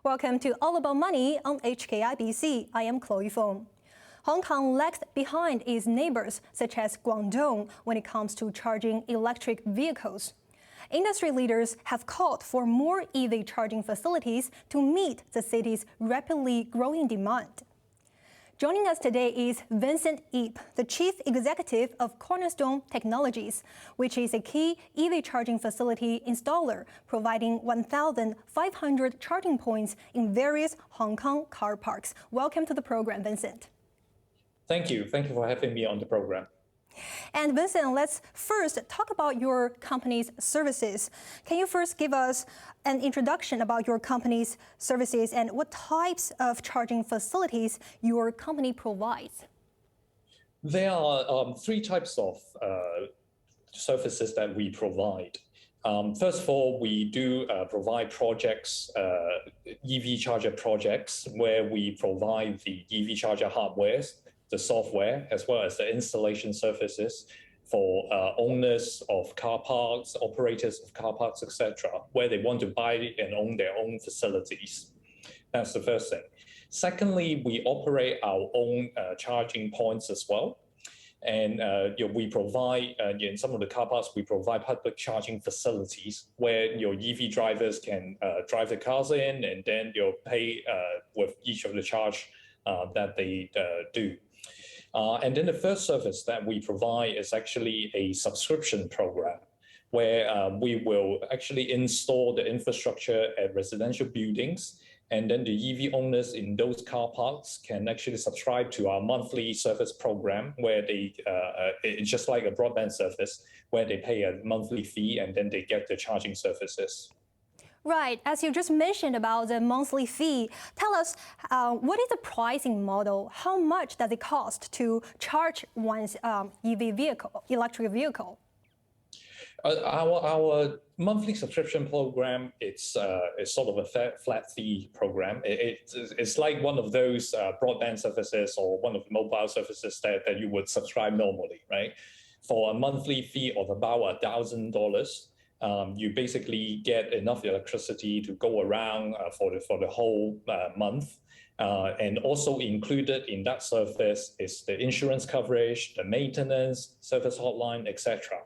Welcome to All About Money on HKIBC. I am Chloe Fong. Hong Kong lags behind its neighbors, such as Guangdong, when it comes to charging electric vehicles. Industry leaders have called for more EV charging facilities to meet the city's rapidly growing demand. Joining us today is Vincent Yip, the Chief Executive of Cornerstone Technologies, which is a key EV charging facility installer, providing 1,500 charging points in various Hong Kong car parks. Welcome to the program, Vincent. Thank you. Thank you for having me on the program. And Vincent, let's first talk about your company's services. Can you first give us an introduction about your company's services and what types of charging facilities your company provides? There are three types of services that we provide. First of all, we do provide projects, EV charger projects, where we provide the EV charger hardware, the software, as well as the installation services for owners of car parks, operators of car parks, etc., where they want to buy and own their own facilities. That's the first thing. Secondly, we operate our own charging points as well. And we provide, in some of the car parks, we provide public charging facilities where your EV drivers can drive the cars in and then you'll pay with each of the charge that they do. And then the first service that we provide is actually a subscription program where we will actually install the infrastructure at residential buildings, and then the EV owners in those car parks can actually subscribe to our monthly service program where they, it's just like a broadband service, where they pay a monthly fee and then they get the charging services. Right, as you just mentioned about the monthly fee, tell us what is the pricing model? How much does it cost to charge one's EV vehicle, electric vehicle? Our monthly subscription program, it's sort of a flat fee program. It's like one of those broadband services or one of the mobile services that you would subscribe normally, right? For a monthly fee of about $1,000. You basically get enough electricity to go around for the whole month. And also included in that service is the insurance coverage, the maintenance, service hotline, etc.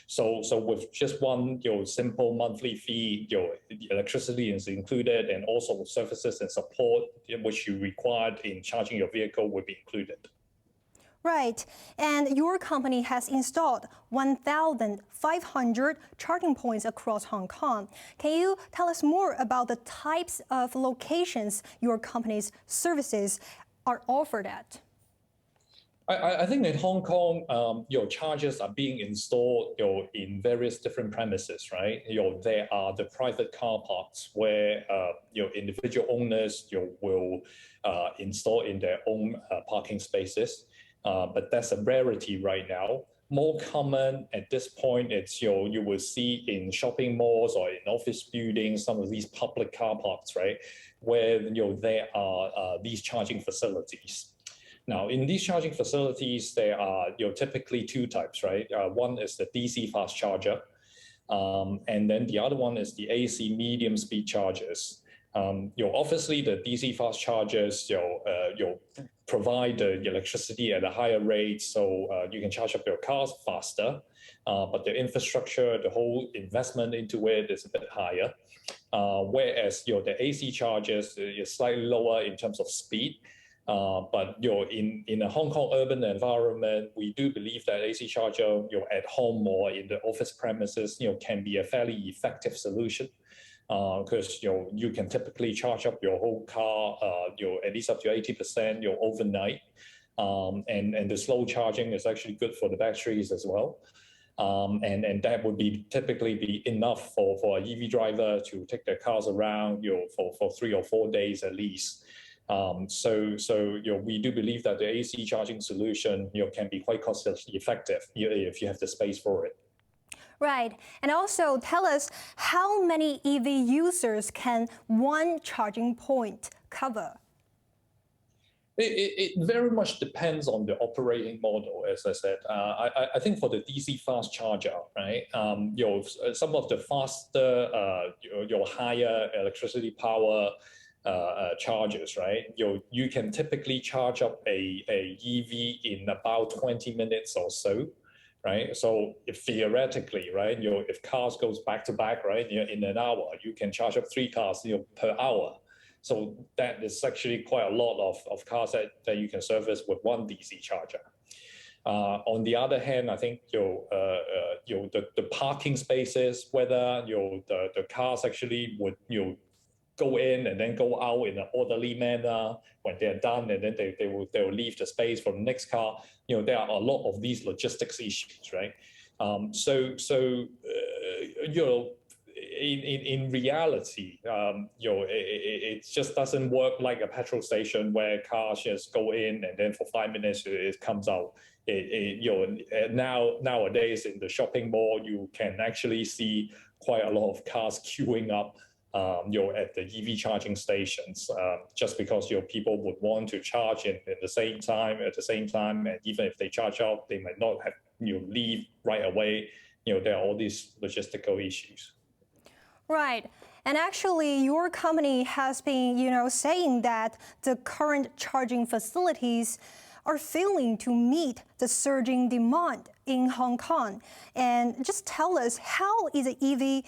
So with just one simple monthly fee, your electricity is included, and also services and support which you required in charging your vehicle will be included. Right, and your company has installed 1,500 charging points across Hong Kong. Can you tell us more about the types of locations your company's services are offered at? I think in Hong Kong, your chargers are being installed in various different premises, right? There are the private car parks where individual owners will install in their own parking spaces. But that's a rarity right now. More common at this point, it's you will see in shopping malls or in office buildings, some of these public car parks, right, where there are these charging facilities. Now, in these charging facilities, there are typically two types, right? One is the DC fast charger, and then the other one is the AC medium speed chargers. Obviously, the DC fast chargers, provide the electricity at a higher rate, so you can charge up your cars faster. But the infrastructure, the whole investment into it is a bit higher. Whereas the AC chargers is slightly lower in terms of speed. But in a Hong Kong urban environment, we do believe that AC charger at home or in the office premises can be a fairly effective solution. Because you can typically charge up your whole car at least up to 80% overnight, and the slow charging is actually good for the batteries as well, and that would typically be enough for an EV driver to take their cars around for 3 or 4 days at least. So we do believe that the AC charging solution can be quite cost effective if you have the space for it. Right, and also tell us how many EV users can one charging point cover? It very much depends on the operating model, as I said. I think for the DC fast charger, right, some of the faster, higher electricity power chargers, right? You can typically charge up a EV in about 20 minutes or so, right? So if theoretically, right, if cars goes back to back, right, in an hour, you can charge up 3 cars, per hour. So that is actually quite a lot of cars that you can service with one DC charger. On the other hand, I think the parking spaces, whether the cars actually would go in and then go out in an orderly manner when they're done, and then they will leave the space for the next car. There are a lot of these logistics issues, right? In reality, it just doesn't work like a petrol station where cars just go in and then for 5 minutes it comes out. Nowadays in the shopping mall, you can actually see quite a lot of cars queuing up at the EV charging stations, just because people would want to charge at the same time, and even if they charge out, they might not have leave right away. There are all these logistical issues. Right. And actually, your company has been, saying that the current charging facilities are failing to meet the surging demand in Hong Kong. And just tell us, how is the EV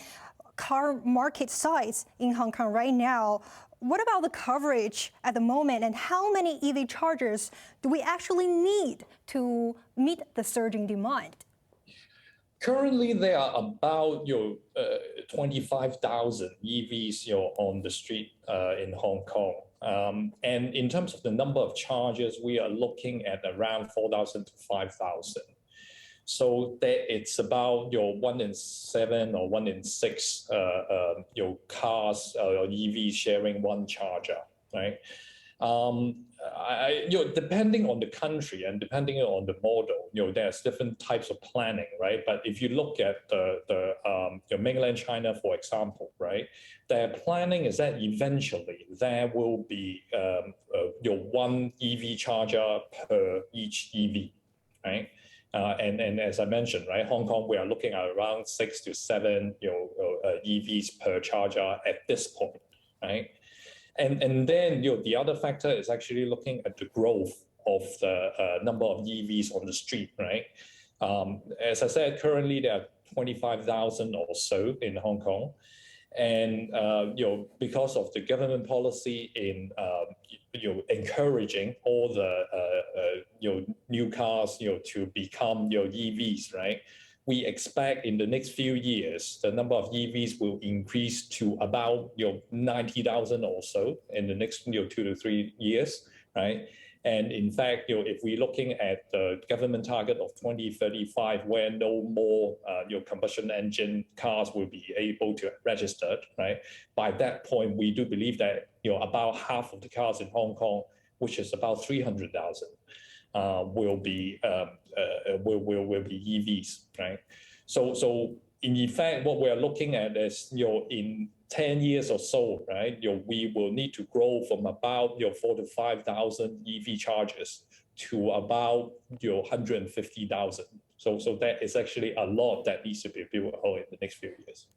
car market size in Hong Kong right now? What about the coverage at the moment, and how many EV chargers do we actually need to meet the surging demand? Currently, there are about 25,000 EVs on the street in Hong Kong. And in terms of the number of chargers, we are looking at around 4,000 to 5,000. So it's about 1 in 7 or 1 in 6 cars or EVs sharing one charger, right? Depending on the country and depending on the model, there's different types of planning, right? But if you look at the mainland China, for example, right, their planning is that eventually there will be one EV charger per each EV, right? And as I mentioned, right, Hong Kong, we are looking at around 6 to 7 EVs per charger at this point, right? And then the other factor is actually looking at the growth of the number of EVs on the street, right? As I said, currently there are 25,000 or so in Hong Kong, and because of the government policy in encouraging all the new cars to become EVs, right? We expect in the next few years, the number of EVs will increase to about 90,000 or so in the next 2 to 3 years, right? And in fact, if we're looking at the government target of 2035, where no more combustion engine cars will be able to register, right? By that point, we do believe that about half of the cars in Hong Kong, which is about 300,000, will be EVs, right? So in effect, what we are looking at is in 10 years or so, right? We will need to grow from about 4,000 to 5,000 EV chargers to about 150,000. So that is actually a lot that needs to be built out in the next few years.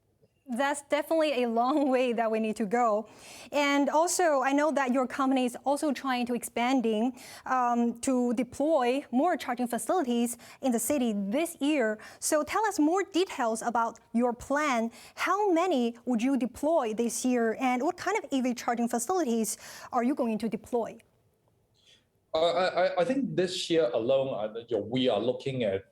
That's definitely a long way that we need to go. And also, I know that your company is also trying to expanding to deploy more charging facilities in the city this year. So tell us more details about your plan. How many would you deploy this year, and what kind of EV charging facilities are you going to deploy? I think this year alone, we are looking at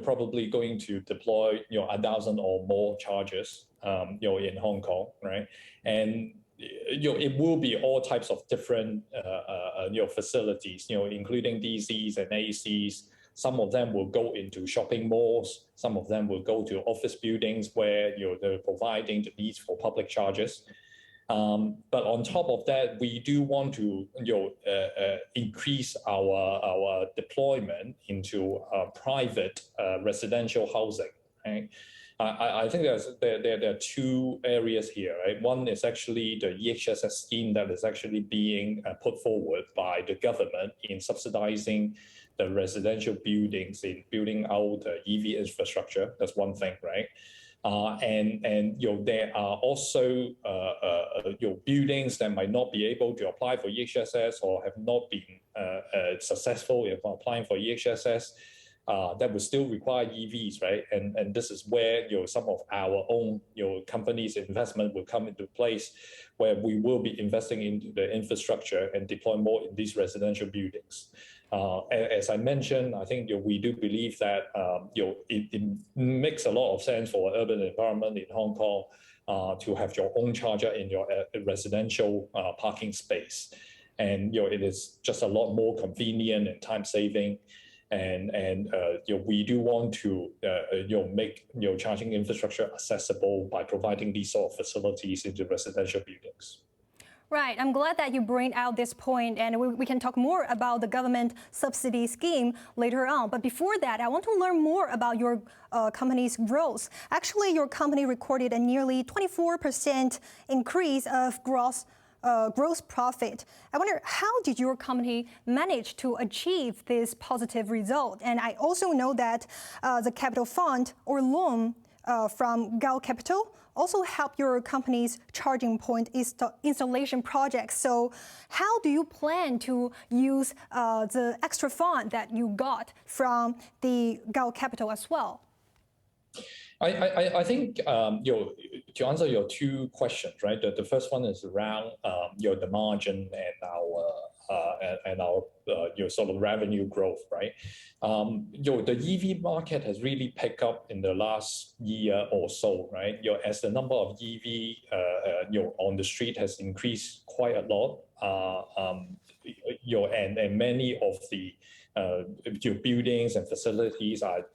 probably going to deploy 1,000 or more chargers in Hong Kong, right? And it will be all types of different facilities, including DCs and ACs. Some of them will go into shopping malls. Some of them will go to office buildings where they're providing the needs for public chargers. But on top of that, we do want to increase our deployment into private residential housing. Right? I think there are 2 areas here. Right? One is actually the EHSS scheme that is actually being put forward by the government in subsidizing the residential buildings in building out the EV infrastructure. That's one thing, right? And there are also buildings that might not be able to apply for EHSS or have not been successful in applying for EHSS. That would still require EVs, right? And this is where some of our own companies' investment will come into place, where we will be investing into the infrastructure and deploy more in these residential buildings. As I mentioned, I think we do believe that it makes a lot of sense for an urban environment in Hong Kong to have your own charger in your residential parking space, and it is just a lot more convenient and time saving. And we do want to make charging infrastructure accessible by providing these sort of facilities into residential buildings. Right. I'm glad that you bring out this point, and we can talk more about the government subsidy scheme later on. But before that, I want to learn more about your company's growth. Actually, your company recorded a nearly 24% increase of gross profit. I wonder, how did your company manage to achieve this positive result? And I also know that the capital fund or loan from Gao Capital also helped your company's charging point installation projects. So how do you plan to use the extra fund that you got from the Gao Capital as well? I think to answer your two questions, right? The first one is around the margin and our sort of revenue growth, right? The EV market has really picked up in the last year or so, right? As the number of EV on the street has increased quite a lot, and many of the buildings and facilities are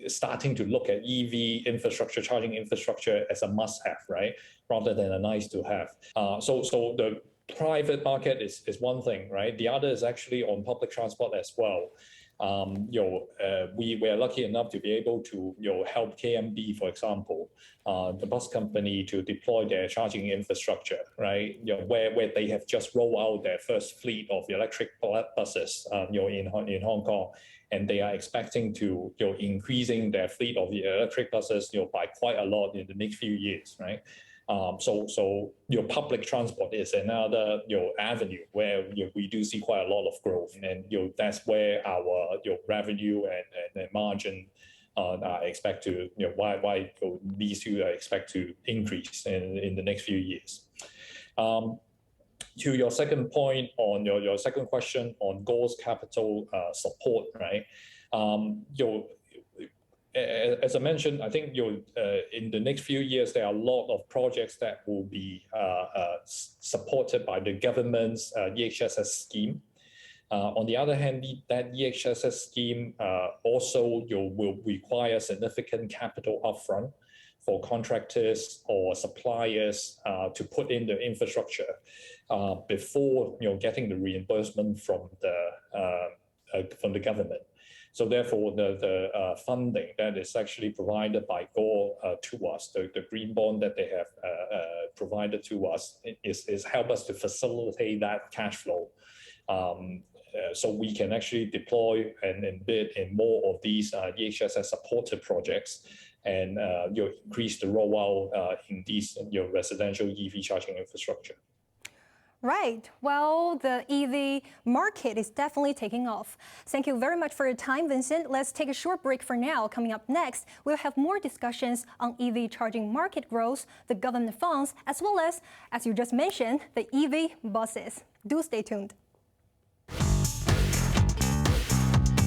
starting to look at EV infrastructure, charging infrastructure as a must-have, right, rather than a nice-to-have. So the private market is one thing, right? The other is actually on public transport as well. We were lucky enough to be able to help KMB, for example, the bus company, to deploy their charging infrastructure, right? Where they have just rolled out their first fleet of electric buses, in Hong Kong, and they are expecting to increasing their fleet of the electric buses by quite a lot in the next few years, right? So public transport is another avenue where we do see quite a lot of growth, and that's where our revenue and margin are expect to why these two are expect to increase in the next few years. To your second point on your second question on Gau's capital support, right? As I mentioned, I think in the next few years there are a lot of projects that will be supported by the government's EHSS scheme. On the other hand, that EHSS scheme also will require significant capital upfront for contractors or suppliers to put in the infrastructure before getting the reimbursement from the government. So therefore, the funding that is actually provided by GAW to us, the green bond that they have provided to us, is help us to facilitate that cash flow. So we can actually deploy and bid in more of these EHSS supported projects, and increase the rollout in these residential EV charging infrastructure. Right. Well, the EV market is definitely taking off. Thank you very much for your time, Vincent. Let's take a short break for now. Coming up next, we'll have more discussions on EV charging market growth, the government funds, as well as you just mentioned, the EV buses. Do stay tuned.